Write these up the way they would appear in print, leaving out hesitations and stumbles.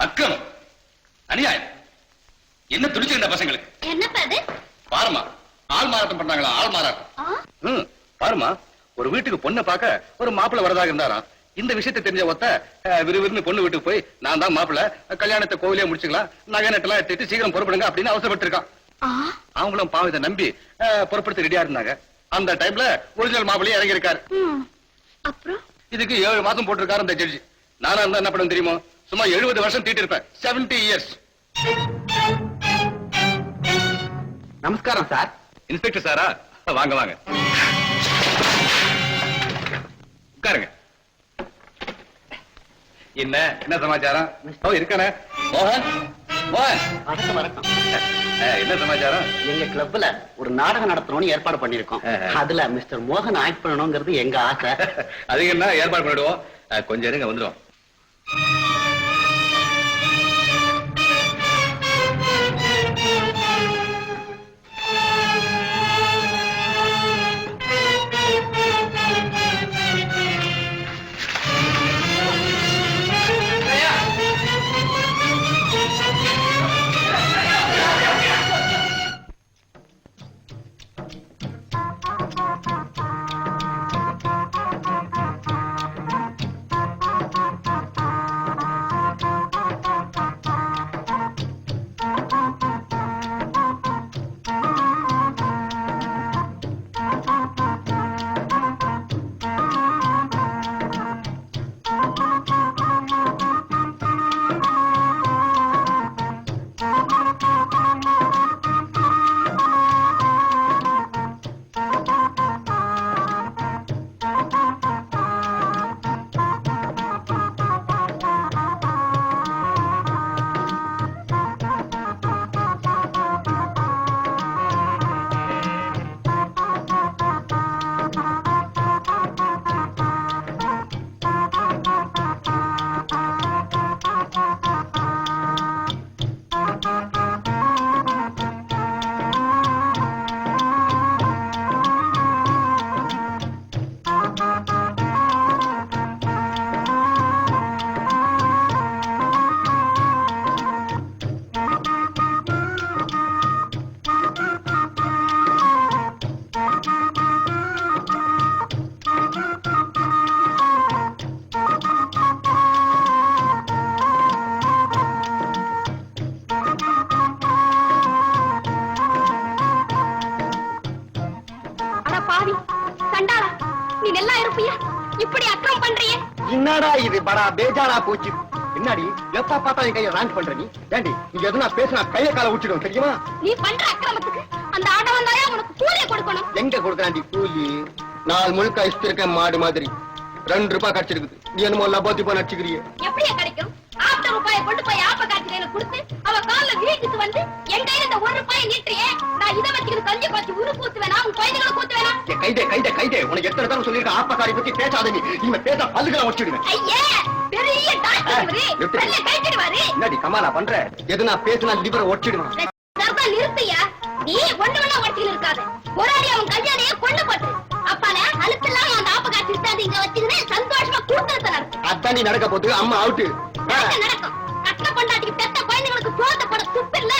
அக்கிரமம், அநியாயம். என்ன துடிச்சுக்கிட்ட பசங்களுக்கு? என்னப்பா அது? பாருமா, ஆள் மாறாட்டம் பண்றாங்களா? ஆள் மாறாட்டம். பாருமா, ஒரு வீட்டுக்கு பொண்ணை பார்க்க ஒரு மாப்பிள்ளை வரதாக இருந்தாராம். இந்த விஷயத்தை தெரிஞ்ச ஒத்த விறுவிறுன்னு பொண்ணு வீட்டுக்கு போய், நான் தான் மாப்பிள்ளை, கல்யாணத்தை கோவிலே முடிச்சுக்கலாம், நகை நட்டெல்லாம் எடுத்துட்டு சீக்கிரம் புறப்படுங்க அப்படின்னு அவசரப்பட்டு இருக்கான். அவங்களும் பாவம் இதை நம்பி புறப்படுத்த ரெடியா இருந்தாங்க. அந்த டைம்ல ஒரிஜினல் மாப்பிள்ளையே இறங்கி இருக்காரு. அப்புறம் இதுக்கு 7 மாசம் போட்டிருக்காரு அந்த ஜட்ஜி. நானா இருந்தா என்ன பண்ணும் தெரியுமோ? சும்மா 70 வருஷம் தீட்டு இருப்பேன். 70 years. நமஸ்காரம் சார். இன்ஸ்பெக்டர் சாரா? வாங்க வாங்க, உட்காருங்க. என்ன சமாச்சாரம்? இருக்கானே மோகன். மோகன், வணக்கம் வணக்கம். என்ன சமாச்சாரம்? எங்க கிளப்ல ஒரு நாடகம் நடத்தணும்னு ஏற்பாடு பண்ணிருக்கோம். அதுல மிஸ்டர் மோகன் ஆக்ட் பண்ணணுங்கிறது எங்க ஆசை. அதுக்கு என்ன ஏற்பாடு பண்ணிடுவோம். கொஞ்சம் இருங்க, வந்துடும். என்னடா இது படா பேஜாரா போச்சு. என்னடி எப்ப பார்த்தா என் கையை ராங்க் பண்ற நீ? ஏண்டி இங்க எதுனா பேசினா கைய கால உச்சிடும் தெரியுமா? நீ பண்ற அக்கிரமத்துக்கு அந்த ஆடவன் தானே உனக்கு கூலியை கொடுக்கணும். எங்க கொடுக்கறாண்டி கூலி? நாள் முழுக்க இஷ்டிருக்க மாடு மாதிரி 2 ரூபாய் கிடைச்சிருக்குது. நீ என்னமோ லபோத்தி போய் நடிச்சுக்கிறிய. எப்படியா கிடைக்கும்? ஆப்ட ரூபாயை கொண்டு போய் ஆப்ப காட்சியில கொடுத்து அவ கால்ல வீட்டுக்கு வந்து என் கையில இந்த 1 ரூபாயை நீட்டியே, நான் இதை வச்சுக்கிட்டு கஞ்சி காய்ச்சி உரு கூத்துவேனா, உன் குழந்தைகளை கூத்துவேனா? கைதே கைதே கைதே, உனக்கு எத்தனை தடவை சொல்லிருக்க ஆப்பக்காரி பத்தி பேசாத. நீ இனிமே பேச பல்லுகளை வச்சிடுவேன். ஐயே, பெரிய டாக்டர் இவரு, பல்ல கைட்டிடுவாரு. என்னடி கமாலா பண்ற? எதுனா பேசினா லிவரை ஒச்சிடுவான். சர்தா நிறுத்தியா, நீ ஒண்ணு ஒட்டிக்கிட்டு இருக்காத. போராடி அவன் கல்யாணையே கொண்டு போட்டு அப்பால அழுத்தெல்லாம் அந்த ஆப்ப காட்சி இருக்காது இங்க வச்சுக்கிட்டு சந்தோஷமா கூட்டத்தை நடக்கும். அதான் நீ நடக்க போது அம்மா அவுட்டு நடக்கும். கட்ட பொண்டாட்டிக்கு பெத்த குழந்தைங்களுக்கு சோத்த போட துப்பு இல்ல.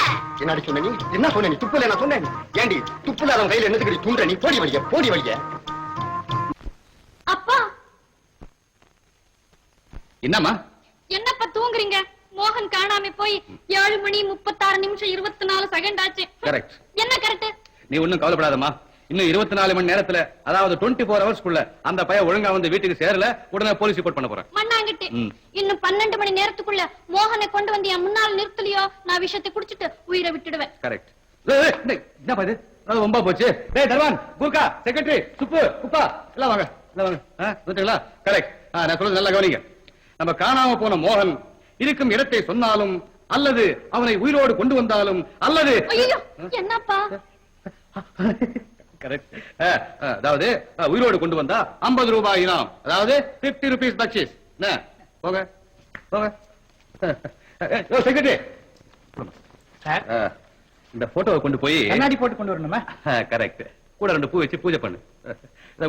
என்னடி சொன்ன நீ? என்ன சொன்ன நீ? துப்புல நான் சொன்னேன். ஏண்டி துப்புல அவன் கையில என்னத்துக்கு தூண்ட நீ? போடி வழிய போடி வழிய. அப்பா என்னம்மா? என்னப்பா தூங்குறீங்க? மோகன் காணாம போய் 7 மணி 36 நிமிஷம் 24 செகண்ட் ஆச்சு. கரெக்ட். என்ன கரெக்ட்? நீ ஒண்ணும் கவலைப்படாதம்மா. இன்னும் 24 மணி நேரத்துல, அதாவது 24 ஹவர்ஸ்க்குள்ள அந்த பையன் ஒழுங்கா வந்து வீட்டுக்கு சேரல, உடனே போலீஸ் ரிப்போர்ட் பண்ண போறேன். மண்ணாங்கிட்டு இன்னும் 12 மணி நேரத்துக்குள்ள மோகனை கொண்டு வந்து என் முன்னால நிறுத்தலையோ, நான் விஷத்தை குடிச்சிட்டு உயிரை விட்டுடுவேன். கரெக்ட். என்ன பாது? அது ரொம்ப போச்சு. டேய் தர்வான், குர்கா, செக்ரட்டரி, சுப்பு, குப்பா எல்லாம் வாங்க. எல்லாம் வாங்க. வந்துட்டீங்களா? கரெக்ட். நான் சொல்றது நல்லா கவனிங்க. நம்ம காணாம போன மோகன் இருக்கும் இடத்தை சொன்னாலும், அல்லது அவனை உயிரோடு கொண்டு வந்தாலும், அல்லது என்னப்பா கரெக்ட், அதாவது உயிரோடு கொண்டு வந்தா 50 ரூபாய் இனாம், அதாவது 50 rupees பக்ஷிஸ். போங்க போங்க. செக்ரட்டரி, இந்த போட்டோவை கொண்டு போய் கண்ணாடி போட்டு கொண்டு வரணுமா? கரெக்ட். கூட 2 பூ வச்சு பூஜை பண்ணு.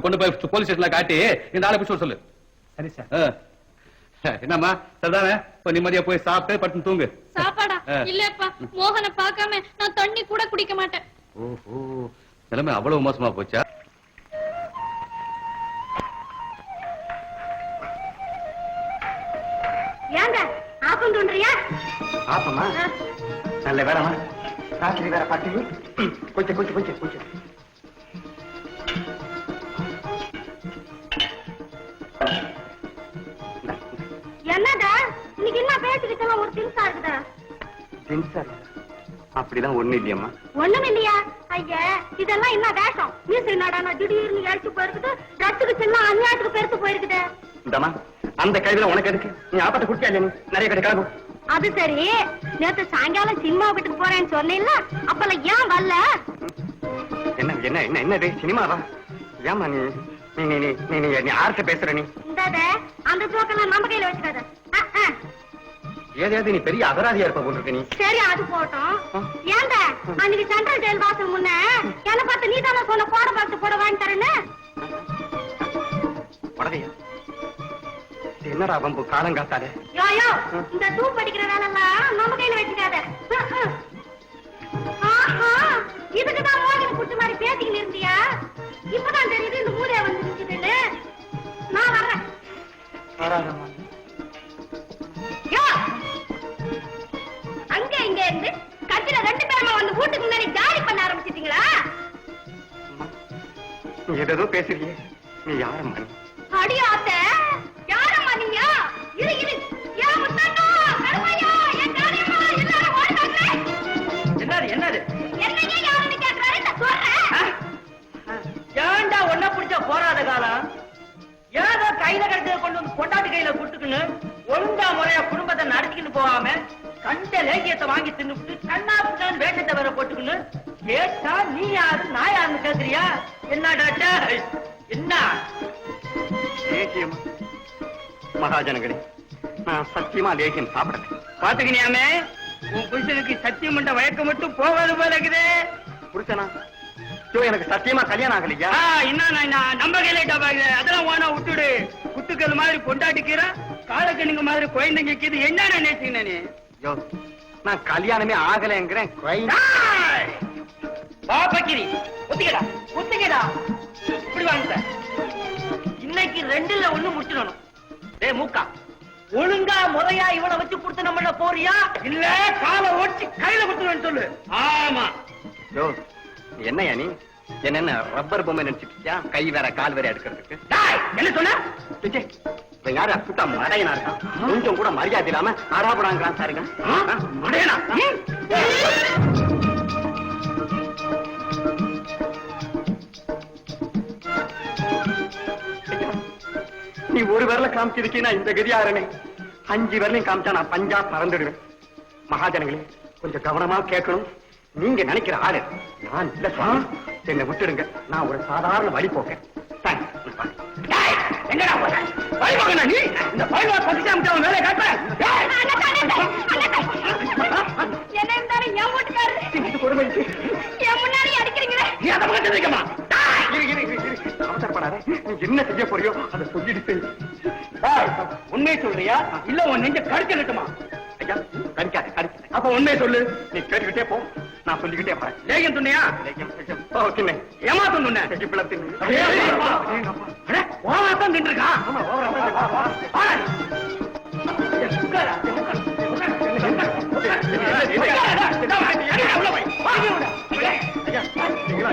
கொண்டு போய் போலீஸ் ஸ்டேஷன்ல காட்டி இந்த ஆளை பிடிச்சு சொல்லு. சரி சார். என்னம்மா சரிதானே? இப்ப நிம்மதியா போய் சாப்பிட்டு பட்டு தூங்கு. சாப்பாடா? இல்லப்பா, மோகனை பார்க்காம நான் தண்ணி கூட குடிக்க மாட்டேன். ஓஹோ, நிலைமை அவ்வளவு மோசமா போச்சா? ஏங்க ஆப்பம் தோன்றியா? ஆப்பமா? நல்ல வேறமா, ராத்திரி வேற பட்டினி. கொஞ்சம் கொஞ்சம் கொஞ்சம் கொஞ்சம் என்னடா இன்னைக்கு என்ன பேசிக்கிட்டு ஒரு திங்ஸா இருக்குதா? அப்படிதான் ஒண்ணு இல்லையம்மா. ஒண்ணும் இல்லையா? ஐயா, இதெல்லாம் என்ன வேஷம்? மீசை நாடானா திடீர்னு எழுச்சி போயிருக்குது, ரத்துக்கு சின்ன அநியாயத்துக்கு பெருத்து போயிருக்குது. இந்தம்மா, அந்த கைதுல உனக்கு எதுக்கு? நீ ஆப்பத்தை குடிச்சா இல்லையா? நீ நிறைய கடை கிளம்பு. அது சரி, நேத்து சாயங்காலம் சினிமா வீட்டுக்கு போறேன்னு சொன்னீங்களா, அப்பெல்லாம் ஏன் வரல? என்ன என்ன என்ன என்னது சினிமாவா? ஏமா நீ நீ நீ நீ நீ நீ ஆர்ட்ட பேசுற? நீ இந்தாத அந்த ஜோக்கெல்லாம் நம்ம கையில வச்சுக்காத. ஏதாவது நீ பெரிய அபராதியா இருப்ப போட்டிருக்க நீ. சரி, அது போட்டோம். ஏங்க அன்னைக்கு சென்ட்ரல் ஜெயில் வாசல் முன்ன என்ன பார்த்து நீ தானே சொன்ன போட பார்த்து போட வாங்கி தரேன்னு? படவையா? என்னடா வம்பு காலங்காத்தாலே? யோயோ, இந்த டூ படிக்கிற வேலைலாம் நம்ம கையில வச்சுக்காத. இதுக்குதான் மோகன் குட்டி மாதிரி பேசிக்கிட்டு இருந்தியா? இப்பதான் தெரியுது இந்த ஊரே வந்து நிக்குதுன்னு. நான் வர்றேன். யோ, அங்க இங்க இருந்து கட்சியில 2 பேருமா வந்து வீட்டுக்கு முன்னாடி ஜாலி பண்ண ஆரம்பிச்சிட்டீங்களா? நீ ஏதோ பேசுறியே, நீ யாரம்மா? அடியாத்த, யாரம்மா நீங்க? இரு இரு, ஏன் முத்தாண்டோ, கருமையா, என் காரியமா, எல்லாரும் ஓடுறாங்களே. என்னது என்னது? என்னையே யாருன்னு கேட்கறாரு, நான் சொல்றேன். ஏன்டா ஒன்ன பிடிச்ச போராத காலம்? ஏதோ கையில கிடைச்சத கொண்டு வந்து பொண்டாட்டி கையில கொடுத்துக்குன்னு ஒழுங்கா முறையா குடும்பத்தை நடத்திக்கிட்டு போகாம கண்ட லேகியத்தை வாங்கி தின்னுட்டு கண்ணாப்புதான் வேட்டத்தை வேற போட்டுக்குன்னு கேட்டா நீ யாரு நான் யாருன்னு கேக்குறியா? என்ன டாக்டர் என்ன லேகியம்? மகாஜனங்களே, நான் சத்தியமா லேகியம் சாப்பிடுறேன். பாத்துக்கினியாமே, உன் புருஷனுக்கு சத்தியம் பண்ண வழக்கம் மட்டும் போகாது போல இருக்குது. புருஷனா? எனக்கு சத்தியமா கல்யாணம் ஆகலையா? என்ன நம்ம கையில அதெல்லாம் வானா விட்டுடு. குத்துக்கள் மாதிரி பொண்டாட்டிக்கிற காலக்கண்ணுங்க மாதிரி குழந்தைங்க கீது என்ன நினைச்சீங்க நீ? யோ, நான் கல்யாணமே ஆகலைங்கிறேன். பாப்பக்கிரி ஒத்துக்கடா ஒத்துக்கடா. இப்படி வாங்க, இன்னைக்கு 2ல 1 முடிச்சிடணும். டேய் மூக்கா, ஒழுங்கா முறையா இவனை வச்சு கொடுத்து நம்ம போறியா இல்ல காலை ஓட்டி கையில கொடுத்துருவேன்னு சொல்லு. ஆமா. யோ, என்னையா நீ என்ன ரப்பர் பொம்மை நினைச்சிட்டியா? கை வேற கால் வேற எடுக்கிறதுக்கு. என்ன சொன்ன? யாரு சுத்தா மடையனா இருக்கான்? கொஞ்சம் கூட மரியாதை இல்லாம ஆடாபடாங்கிறான் சாருங்க. மடையனா? நீ ஒரு விரல காமிச்சிருக்கீனா இந்த கதியாரனே 5 விரலையும் காமிச்சா நான் பஞ்சா பறந்துடுவேன். மகாஜனங்களே, கொஞ்சம் கவனமா கேட்கணும். நீங்க நினைக்கிற ஆளு நான் இல்ல சாமி. என்னை விட்டுடுங்க, நான் ஒரு சாதாரண வழி போக்கேன். எங்கடா போற? வழி போக்கணும் நீ? இந்த பையனை பத்திச்சாம வேலை காட்டுறேன். என்ன இருந்தாலும் என் வீட்டுக்காரரு என் முன்னாடி அடிக்கிறீங்களே. நீ அதை பக்கத்துல இருக்கமா? அவசரப்படாத, நீ என்ன செய்ய போறியோ அதை சொல்லிட்டு. உண்மையை சொல்றியா இல்ல உன் நெஞ்ச கடிச்சு நிட்டுமா? ஐயா, கடிக்காத கடிக்க. அப்ப உண்மையை சொல்லு. நீ கேட்டுக்கிட்டே போ, நான் சொல்லிக்கிட்டே போறேன். லேகியம் துண்ணியா? ஏமா துண்ணு? ஓவராத்தான் தின்றுக்கா?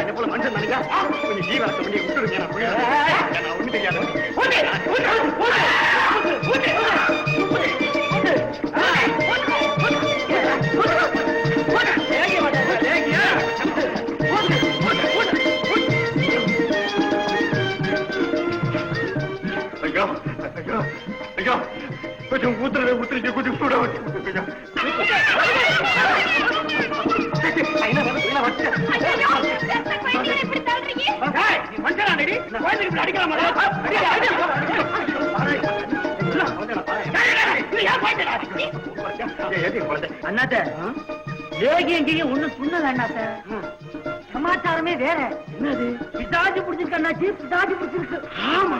என்ன போல மனுஷன் நினைச்சா கொஞ்சம் ஜீவனத்தை பண்ணி விட்டுருங்க. நான் ஒண்ணு தெரியாது. ஐயோ ஐயோ ஐயோ, கொஞ்சம் ஊத்துறீங்க, கொஞ்சம் சூட வச்சு ஊத்துங்க. அண்ணாத்த லேகியம் ஒண்ணு சொன்னது அண்ணாத்த. சமாச்சாரமே வேற. என்னது? பிசாஜி பிடிச்சிருக்கு அண்ணாச்சி, பிசாஜி பிடிச்சிருக்கு. ஆமா,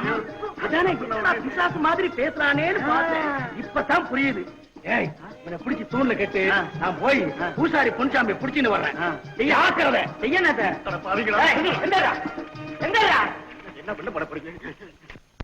அதானே என்னடா பிசாசு மாதிரி பேசுறானேன்னு பார்த்தேன். இப்பதான் புரியுது. ஏய், இவனை பிடிச்சி தூண்ல கட்டு. நான் போய் பூசாரி பொன்சாமி பிடிச்சின்னு வர்றேன். செய்ய ஆக்கிறத செய்ய என்ன பண்ண போறீங்க?